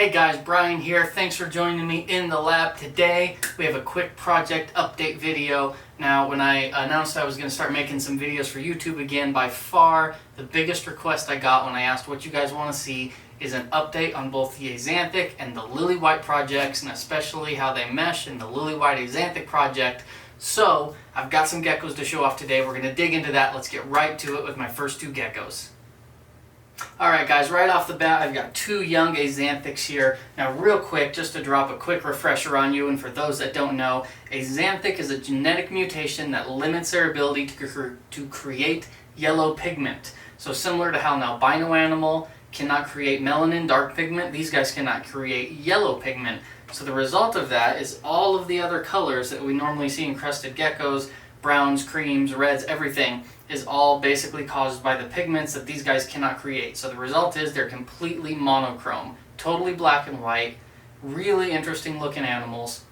Hey guys, Brian here. Thanks for joining me in the lab today. We have a quick project update video. Now, when I announced I was going to start making some videos for YouTube again, by far the biggest request I got when I asked what you guys want to see is an update on both the Axanthic and the Lily White projects, and especially how they mesh in the Lily White Axanthic project. So, I've got some geckos to show off today. We're going to dig into that. Let's get right to it with my first two geckos. Alright guys, right off the bat I've got two young Axanthics here. Now real quick, just to drop a quick refresher on you, and for those that don't know, Axanthic is a genetic mutation that limits their ability to create yellow pigment. So similar to how an albino animal cannot create melanin, dark pigment, these guys cannot create yellow pigment. So the result of that is all of the other colors that we normally see in crested geckos, browns, creams, reds, everything, is all basically caused by the pigments that these guys cannot create. So the result is they're completely monochrome, totally black and white, really interesting looking animals.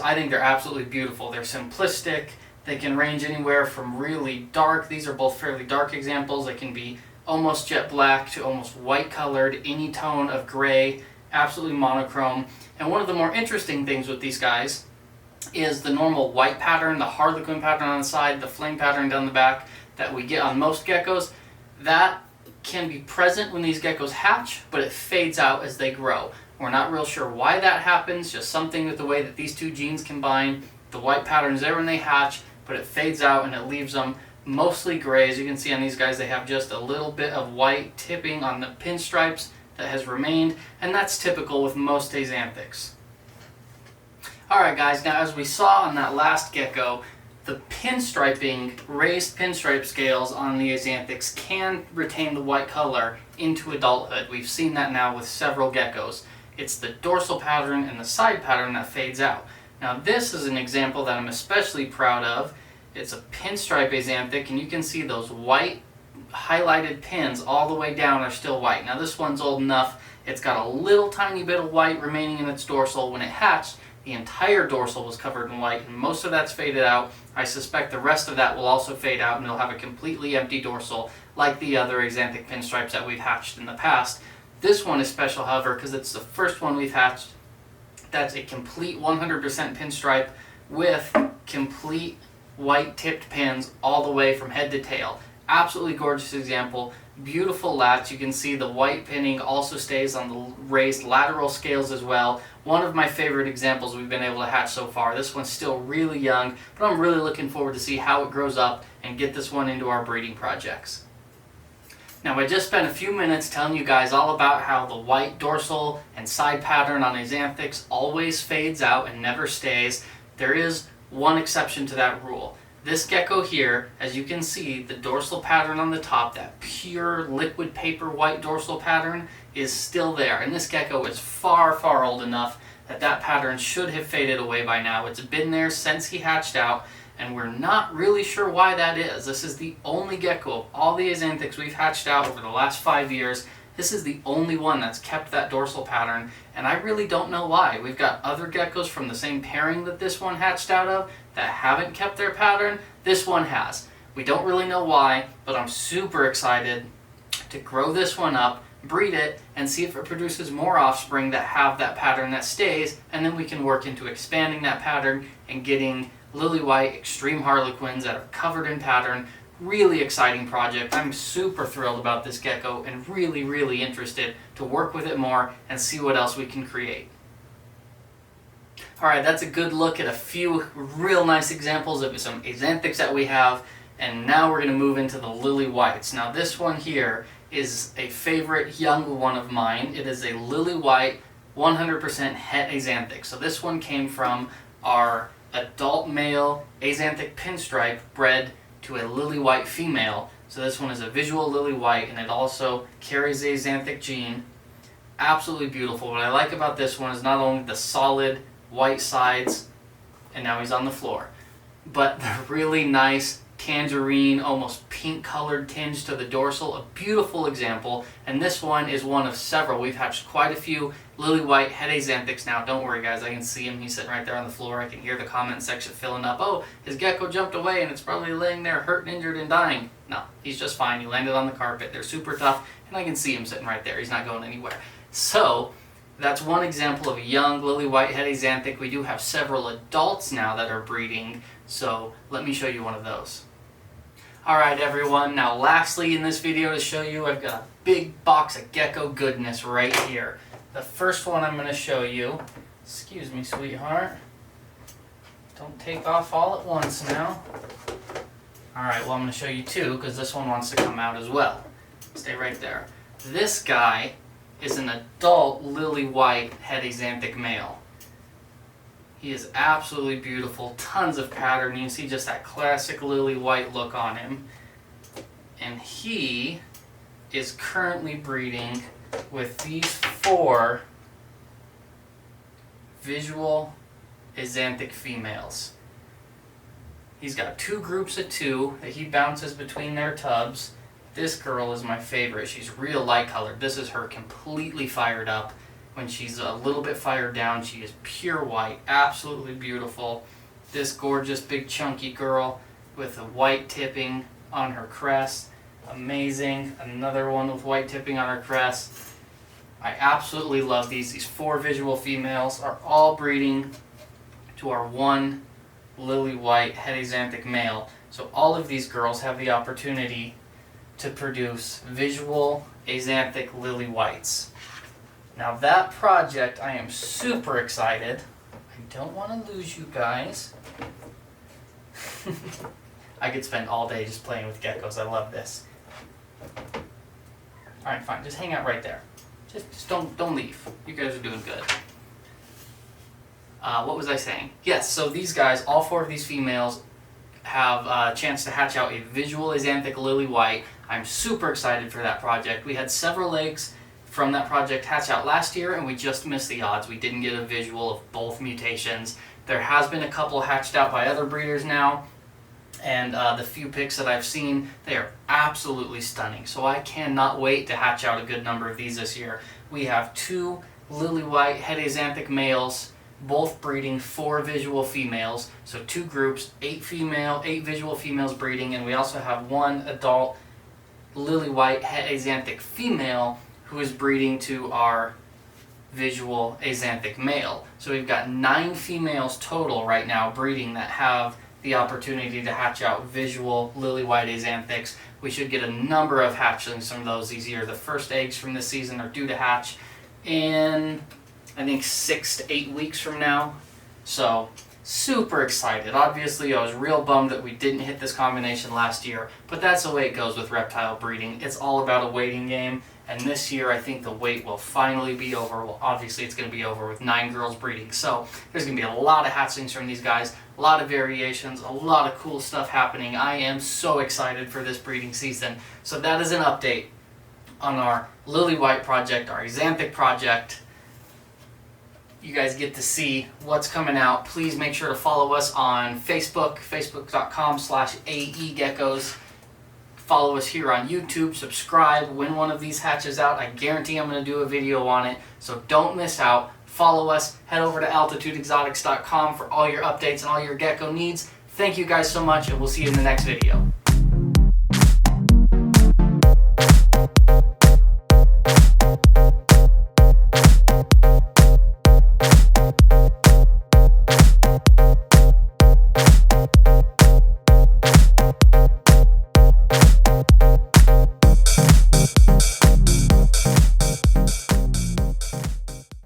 I think they're absolutely beautiful. They're simplistic, they can range anywhere from really dark, these are both fairly dark examples, they can be almost jet black to almost white colored, any tone of gray, absolutely monochrome. And one of the more interesting things with these guys is the normal white pattern, the harlequin pattern on the side, the flame pattern down the back that we get on most geckos. That can be present when these geckos hatch, but it fades out as they grow. We're not real sure why that happens, just something with the way that these two genes combine. The white pattern's there when they hatch, but it fades out and it leaves them mostly gray. As you can see on these guys, they have just a little bit of white tipping on the pinstripes that has remained, and that's typical with most Axanthics. Alright guys, now as we saw on that last gecko, the pinstriping, raised pinstripe scales on the Axanthics can retain the white color into adulthood. We've seen that now with several geckos. It's the dorsal pattern and the side pattern that fades out. Now this is an example that I'm especially proud of. It's a pinstripe Axanthic, and you can see those white highlighted pins all the way down are still white. Now this one's old enough, it's got a little tiny bit of white remaining in its dorsal. When it hatched, the entire dorsal was covered in white, and most of that's faded out. I suspect the rest of that will also fade out, and it'll have a completely empty dorsal, like the other Axanthic pinstripes that we've hatched in the past. This one is special, however, because it's the first one we've hatched that's a complete 100% pinstripe with complete white tipped pins all the way from head to tail. Absolutely gorgeous example. Beautiful lats. You can see the white pinning also stays on the raised lateral scales as well. One of my favorite examples we've been able to hatch so far. This one's still really young, but I'm really looking forward to see how it grows up and get this one into our breeding projects. Now I just spent a few minutes telling you guys all about how the white dorsal and side pattern on Axanthics always fades out and never stays. There is one exception to that rule. This gecko here, as you can see, the dorsal pattern on the top, that pure liquid paper white dorsal pattern, is still there. And this gecko is far, far old enough that that pattern should have faded away by now. It's been there since he hatched out, and we're not really sure why that is. This is the only gecko of all the Axanthics we've hatched out over the last 5 years. This is the only one that's kept that dorsal pattern, and I really don't know why. We've got other geckos from the same pairing that this one hatched out of that haven't kept their pattern. This one has. We don't really know why, but I'm super excited to grow this one up, breed it, and see if it produces more offspring that have that pattern that stays, and then we can work into expanding that pattern and getting lily white extreme harlequins that are covered in pattern. Really exciting project. I'm super thrilled about this gecko and really, really interested to work with it more and see what else we can create. Alright, that's a good look at a few real nice examples of some Axanthics that we have, and now we're going to move into the Lily Whites. Now this one here is a favorite young one of mine. It is a Lily White 100% het Axanthic. So this one came from our adult male Axanthic pinstripe bred to a Lily White female. So this one is a visual Lily White, and it also carries the Axanthic gene. Absolutely beautiful. What I like about this one is not only the solid white sides, and now he's on the floor, but the really nice tangerine, almost pink colored tinge to the dorsal. A beautiful example, and this one is one of several. We've hatched quite a few Lily White het Axanthics now. Don't worry guys, I can see him. He's sitting right there on the floor. I can hear the comment section filling up. Oh, his gecko jumped away and it's probably laying there hurt and injured and dying. No, he's just fine. He landed on the carpet. They're super tough, and I can see him sitting right there. He's not going anywhere. So that's one example of a young lily white het Axanthic. We do have several adults now that are breeding, so let me show you one of those. Alright everyone, now lastly in this video to show you, I've got a big box of gecko goodness right here. The first one I'm going to show you, excuse me sweetheart, don't take off all at once now. Alright, well I'm going to show you two because this one wants to come out as well. Stay right there. This guy is an adult lily white het Axanthic male. He is absolutely beautiful, tons of pattern. You can see just that classic lily white look on him. And he is currently breeding with these 4 visual Axanthic females. He's got 2 groups of 2 that he bounces between their tubs. This girl is my favorite. She's real light colored. This is her completely fired up. When she's a little bit fired down, she is pure white, absolutely beautiful. This gorgeous big chunky girl with a white tipping on her crest, amazing. Another one with white tipping on her crest. I absolutely love these. These 4 visual females are all breeding to our 1 lily white het Axanthic male. So all of these girls have the opportunity to produce visual Axanthic lily whites. Now that project, I am super excited. I don't want to lose you guys. I could spend all day just playing with geckos. I love this. Alright, fine. Just hang out right there. Just don't leave. You guys are doing good. What was I saying? Yes, so these guys, all 4 of these females, have a chance to hatch out a visual Axanthic lily white. I'm super excited for that project. We had several eggs from that project hatch out last year, and we just missed the odds. We didn't get a visual of both mutations. There has been a couple hatched out by other breeders now, and the few pics that I've seen, they are absolutely stunning. So I cannot wait to hatch out a good number of these this year. We have 2 lily white het Axanthic males, both breeding 4 visual females. So 2 groups, 8 visual females breeding, and we also have 1 adult lily white het Axanthic female who is breeding to our visual Axanthic male. So we've got 9 females total right now breeding that have the opportunity to hatch out visual lily white Axanthics. We should get a number of hatchlings from those this year. The first eggs from this season are due to hatch in, I think, 6 to 8 weeks from now. So super excited. Obviously I was real bummed that we didn't hit this combination last year, but that's the way it goes with reptile breeding. It's all about a waiting game. And this year, I think the wait will finally be over. Well, obviously, it's going to be over with 9 girls breeding. So there's going to be a lot of hatchlings from these guys, a lot of variations, a lot of cool stuff happening. I am so excited for this breeding season. So that is an update on our lily white project, our Axanthic project. You guys get to see what's coming out. Please make sure to follow us on Facebook, facebook.com/AEGeckos. Follow us here on YouTube, subscribe. When one of these hatches out, I guarantee I'm going to do a video on it, so don't miss out. Follow us, head over to altitudeexotics.com for all your updates and all your gecko needs. Thank you guys so much, and we'll see you in the next video.